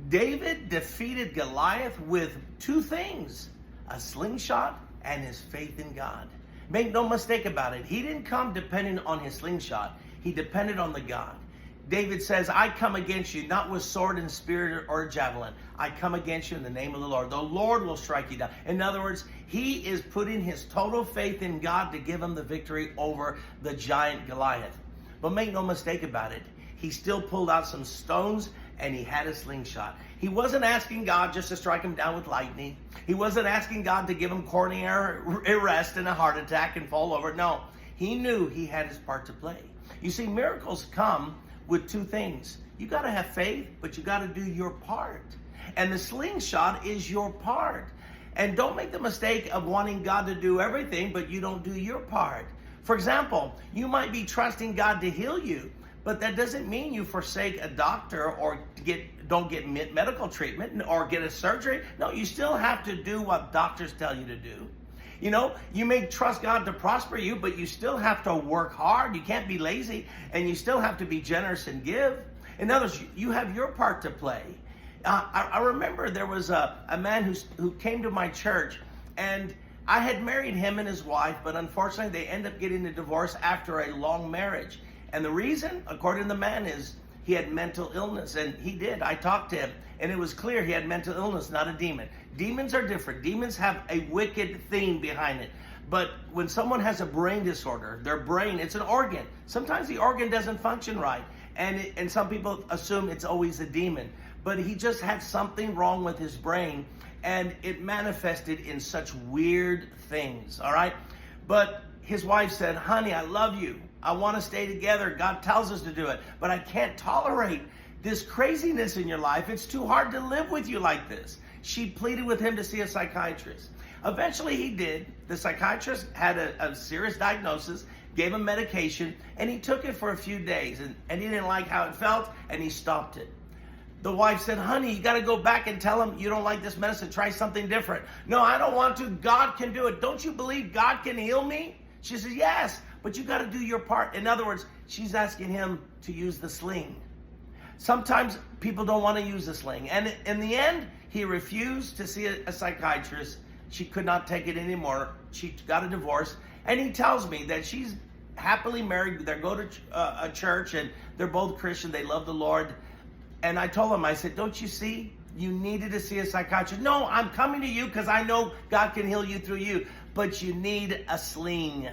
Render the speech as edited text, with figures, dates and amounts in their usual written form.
David defeated Goliath with two things: a slingshot and his faith in God. Make no mistake about it. He didn't come depending on his slingshot. He depended on the God. David says, I come against you, not with sword and spear or javelin. I come against you in the name of the Lord. The Lord will strike you down. In other words, he is putting his total faith in God to give him the victory over the giant Goliath. But make no mistake about it. He still pulled out some stones and he had a slingshot. He wasn't asking God just to strike him down with lightning. He wasn't asking God to give him coronary arrest and a heart attack and fall over. No, he knew he had his part to play. You see, miracles come with two things. You got to have faith, but you got to do your part. And the slingshot is your part. And don't make the mistake of wanting God to do everything, but you don't do your part. For example, you might be trusting God to heal you, but that doesn't mean you forsake a doctor or don't get medical treatment or get a surgery. No, you still have to do what doctors tell you to do. You know, you may trust God to prosper you, but you still have to work hard. You can't be lazy, and you still have to be generous and give. In other words, you have your part to play. I remember there was a man who came to my church, and I had married him and his wife, but unfortunately they ended up getting a divorce after a long marriage. And the reason, according to the man, is he had mental illness, and he did. I talked to him, and it was clear he had mental illness, not a demon. Demons are different. Demons have a wicked thing behind it. But when someone has a brain disorder, their brain, it's an organ. Sometimes the organ doesn't function right, and some people assume it's always a demon. But he just had something wrong with his brain, and it manifested in such weird things, all right? But his wife said, honey, I love you. I want to stay together. God tells us to do it. But I can't tolerate this craziness in your life. It's too hard to live with you like this. She pleaded with him to see a psychiatrist. Eventually he did. The psychiatrist had a serious diagnosis, gave him medication, and he took it for a few days. And he didn't like how it felt, and he stopped it. The wife said, honey, you got to go back and tell him you don't like this medicine. Try something different. No, I don't want to. God can do it. Don't you believe God can heal me? She says, yes, but you got to do your part. In other words, she's asking him to use the sling. Sometimes people don't want to use the sling. And in the end, he refused to see a psychiatrist. She could not take it anymore. She got a divorce. And he tells me that she's happily married. They go to a church, and they're both Christian. They love the Lord. And I told him, I said, don't you see? You needed to see a psychiatrist. No, I'm coming to you because I know God can heal you through you. But you need a sling.